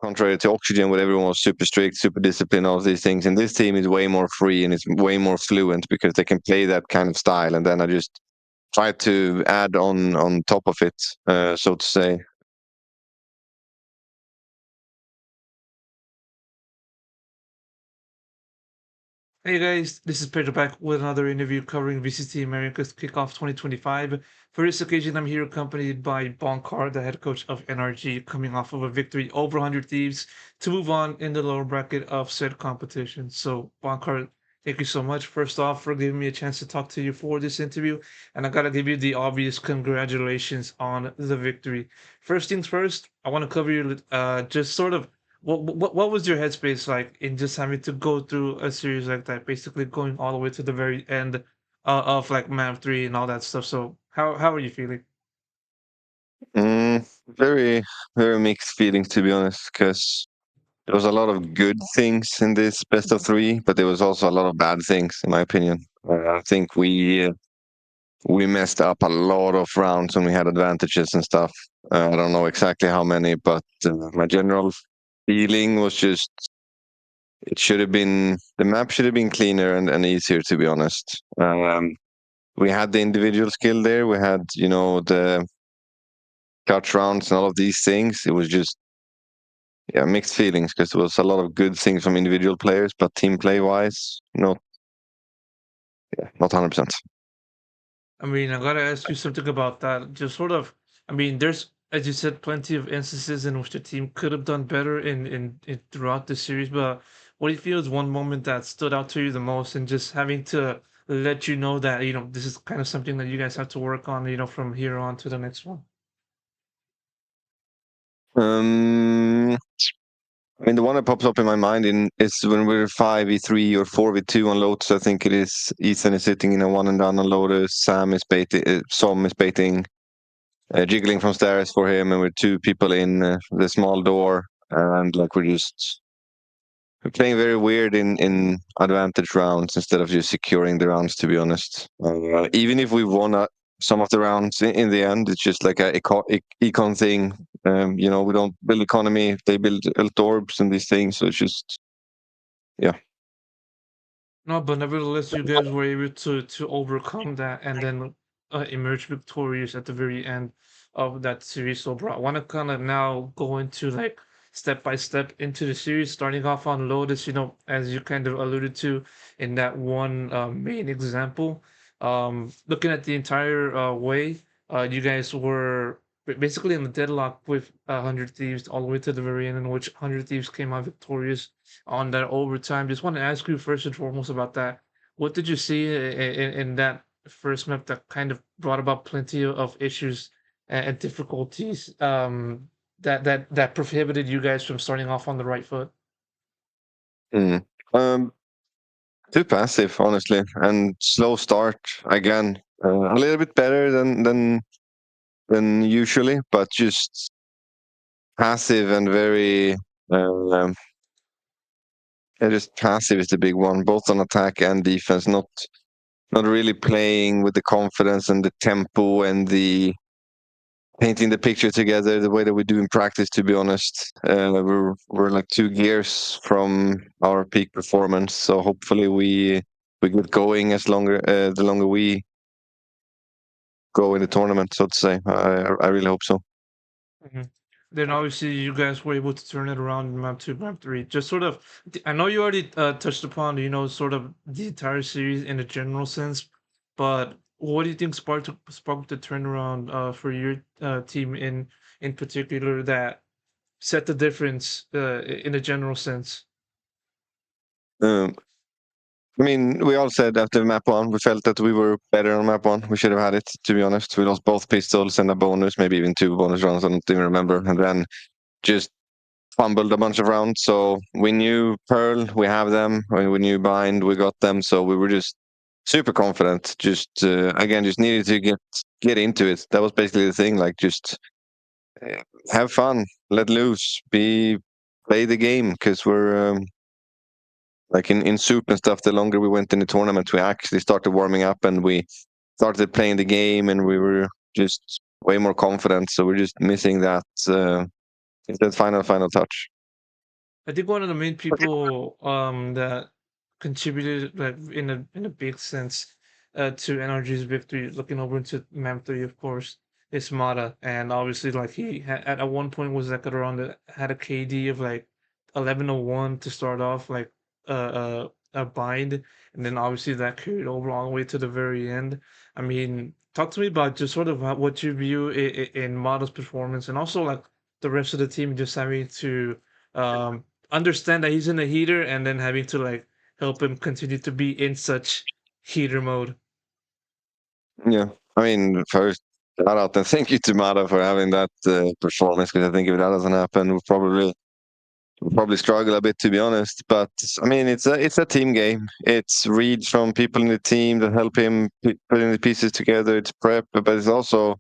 contrary to Oxygen, where everyone was super strict, super disciplined, all of these things. And this team is way more free and it's way more fluent because they can play that kind of style. And then I just try to add on top of it, so to say. Hey guys, this is Pedro back with another interview covering VCT Americas KICKOFF 2025. For this occasion, I'm here accompanied by Bonkar, the head coach of NRG, coming off of a victory over 100 Thieves to move on in the lower bracket of said competition. So, Bonkar, thank you so much, first off, for giving me a chance to talk to you for this interview. And I gotta give you the obvious congratulations on the victory. First things first, I want to cover your just sort of what was your headspace like in just having to go through a series like that, basically going all the way to the very end of like map 3 and all that stuff? So how are you feeling? Very, very mixed feelings, to be honest, because there was a lot of good things in this best of three, but there was also a lot of bad things, in my opinion. I think we messed up a lot of rounds when we had advantages and stuff. I don't know exactly how many, but my general feeling was just it should have been the map should have been cleaner and easier, to be honest. We had the individual skill there. We had, the catch rounds and all of these things. It was just, yeah, mixed feelings because there was a lot of good things from individual players, but team play wise, not 100%. I mean, I gotta ask you something about that. Just sort of, I mean, there's, as you said, plenty of instances in which the team could have done better in throughout the series. But what do you feel is one moment that stood out to you the most, and just having to let you know that this is kind of something that you guys have to work on, from here on to the next one. Um, I mean, the one that pops up in my mind is when we're 5v3 or 4v2 on Lotus. I think it is. Ethan is sitting in a one and done on Lotus. Som is baiting, jiggling from stairs for him, and we're two people in the small door, and like we're playing very weird in advantage rounds instead of just securing the rounds. To be honest, even if we won some of the rounds in the end, it's just like a econ thing. We don't build economy; they build ult orbs and these things. So it's just, yeah. No, but nevertheless, you guys were able to overcome that and then emerge victorious at the very end of that series. So, bro, I want to kind of now go into like step by step into the series, starting off on Lotus. As you kind of alluded to in that one main example. Looking at the entire way, you guys were basically in the deadlock with 100 Thieves all the way to the very end, in which 100 Thieves came out victorious on that overtime. Just want to ask you first and foremost about that. What did you see in that first map that kind of brought about plenty of issues and difficulties that prohibited you guys from starting off on the right foot? Mm. Um, Too passive, honestly, and slow start again. A little bit better than usually, but just passive and very. Um, yeah, just passive is the big one, both on attack and defense. Not really playing with the confidence and the tempo and the painting the picture together the way that we do in practice. To be honest, we're like 2 gears from our peak performance. So hopefully we get going the longer we go in the tournament, so to say. I really hope so. Mhm. Then obviously you guys were able to turn it around in map 2, map 3. Just sort of, I know you already touched upon, sort of the entire series in a general sense, but what do you think sparked the turnaround for your team in particular that set the difference in a general sense? Um, I mean, we all said after map one, we felt that we were better on map one. We should have had it, to be honest. We lost both pistols and a bonus, maybe even 2 bonus rounds. I don't even remember. And then just fumbled a bunch of rounds. So we knew Pearl, we have them. We knew Bind, we got them. So we were just super confident. Just again, just needed to get into it. That was basically the thing. Like just have fun, let loose, play the game because we're like in soup and stuff. The longer we went in the tournament, we actually started warming up and we started playing the game, and we were just way more confident. So we're just missing that final touch. I think one of the main people that contributed like in a big sense to NRG's victory, looking over into map 3, of course, is Mata, and obviously like he at one point was like around had a KD of like 1101 to start off, like a bind, and then obviously that carried over all the way to the very end. I mean, talk to me about just sort of what you view in Mata's performance, and also like the rest of the team just having to understand that he's in a heater and then having to like help him continue to be in such heater mode. Yeah, I mean, first shout out and thank you to Mata for having that performance, because I think if that doesn't happen, we'll probably struggle a bit, to be honest. But I mean, it's a team game. It's reads from people in the team that help him putting the pieces together. It's prep, but it's also,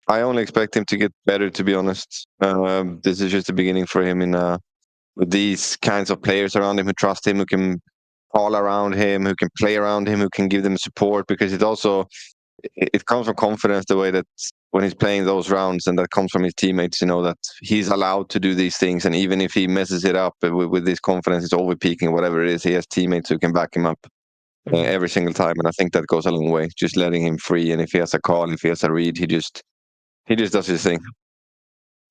I only expect him to get better, to be honest. This is just the beginning for him with these kinds of players around him who trust him, who can all around him, who can play around him, who can give them support. Because it comes from confidence, the way that when he's playing those rounds, and that comes from his teammates, that he's allowed to do these things, and even if he messes it up with this confidence, he's over peaking, whatever it is, he has teammates who can back him up Mhm. every single time, and I think that goes a long way, just letting him free. And if he has a call, if he has a read, he just does his thing.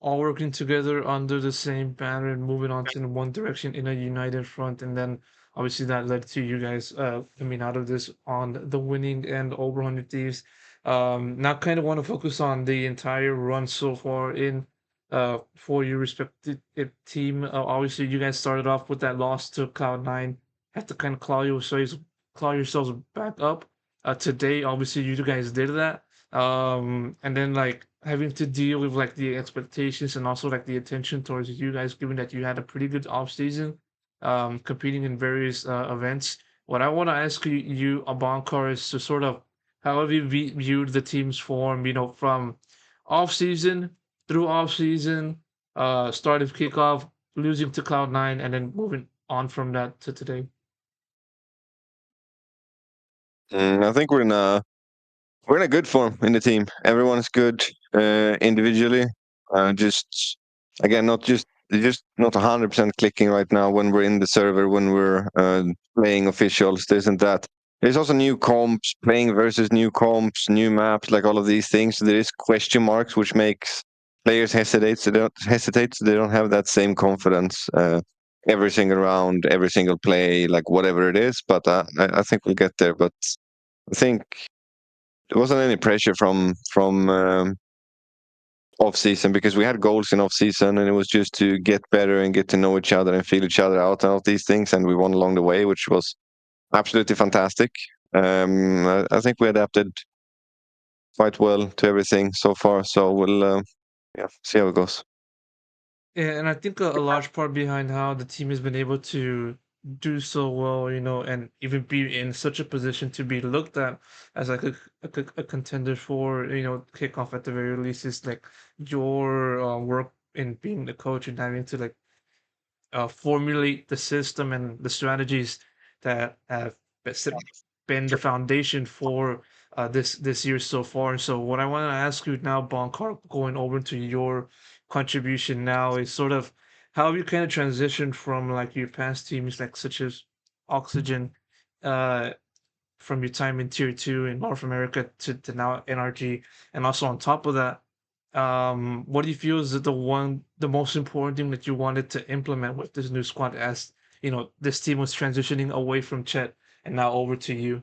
All working together under the same banner and moving on to one direction in a united front, and then obviously that led to you guys coming out of this on the winning end over 100 Thieves. Now kind of want to focus on the entire run so far in for your respective team. Obviously you guys started off with that loss to Cloud9, had to kind of claw yourselves back up. Today obviously you guys did that, and then like having to deal with like the expectations and also like the attention towards you guys, given that you had a pretty good off season, competing in various events. What I want to ask you, Bonkar, is to sort of how have you viewed the team's form, from off season through off season, start of kickoff, losing to Cloud9, and then moving on from that to today. I think we're in a good form in the team. Everyone's good individually. Just again, just not 100% clicking right now when we're in the server, when we're playing officials, this and that. There's also new comps, playing versus new comps, new maps, like all of these things. So there is question marks, which makes players hesitate. So they don't have that same confidence every single round, every single play, like whatever it is. But I think we'll get there. But I think there wasn't any pressure from off season, because we had goals in off season, and it was just to get better and get to know each other and feel each other out and all these things, and we won along the way, which was absolutely fantastic. I think we adapted quite well to everything so far, so we'll yeah, see how it goes. Yeah, and I think a large part behind how the team has been able to do so well, and even be in such a position to be looked at as like a contender for, kickoff at the very least, is like your work in being the coach and having to like formulate the system and the strategies that have been the foundation for this year so far. So what I want to ask you now, Bonkar, going over to your contribution now, is sort of how have you kind of transitioned from like your past teams, like such as Oxygen, uh, from your time in Tier 2 in North America to now NRG, and also on top of that, what do you feel is the most important thing that you wanted to implement with this new squad, as this team was transitioning away from Chet and now over to you?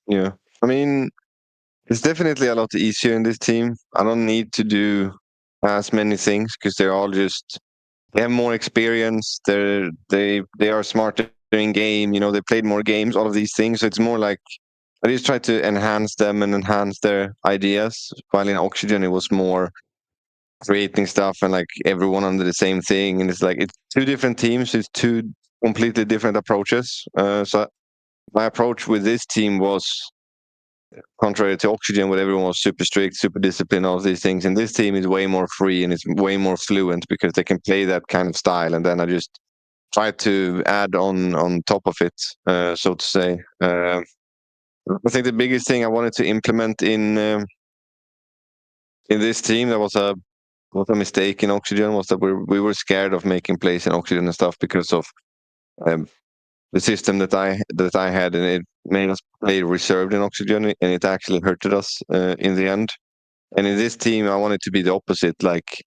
Yeah, I mean, it's definitely a lot easier in this team. I don't need to do as many things, because they're all just, they have more experience. They are smarter in game. They played more games. All of these things. So it's more like I just try to enhance them and enhance their ideas. While in Oxygen, it was more creating stuff and like everyone under the same thing. And it's like it's two different teams. It's two completely different approaches. So my approach with this team was contrary to Oxygen, where everyone was super strict, super disciplined, all of these things. And this team is way more free and it's way more fluent, because they can play that kind of style. And then I just try to add on top of it, so to say. I think the biggest thing I wanted to implement in this team, that was a was a mistake in Oxygen was that we were scared of making plays in Oxygen and stuff because of um, the system that I had, and it made us play reserved in Oxygen, and it actually hurted us in the end. And in this team, I want it to be the opposite. Like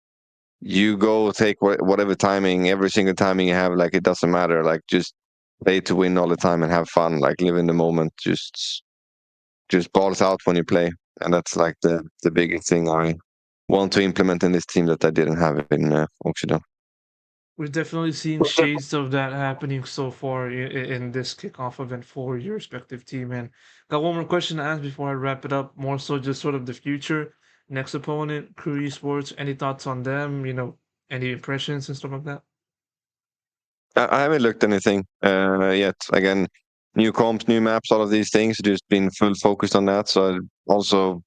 you go take whatever timing, every single timing you have. Like it doesn't matter. Like just play to win all the time and have fun. Like live in the moment. Just balls out when you play, and that's like the biggest thing I want to implement in this team that I didn't have in Oxygen. We've definitely seen shades of that happening so far in this kickoff event for your respective team. And got one more question to ask before I wrap it up. More so, just sort of the future, next opponent, Crew Esports. Any thoughts on them? Any impressions and stuff like that? I haven't looked anything yet. Again, new comps, new maps, all of these things. Just been full focused on that. So I also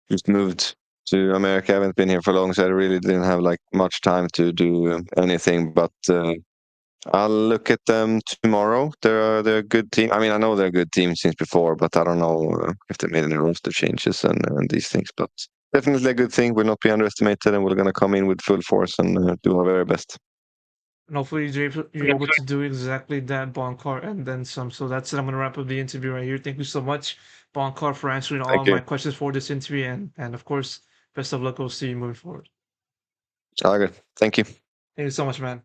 just moved to America. I haven't been here for long, so I really didn't have like much time to do anything. But I'll look at them tomorrow. They're a good team. I mean, I know they're a good team since before, but I don't know if they made any roster changes and these things. But definitely a good thing. Will not be underestimated, and we're going to come in with full force and do our very best. And hopefully you're able to do exactly that, Bonkar, and then some. So that's it. I'm gonna wrap up the interview right here. Thank you so much, Bonkar, for answering all Thank of you. my questions for this interview, and of course, best of luck. We'll see you moving forward. All good. Thank you. Thank you so much, man.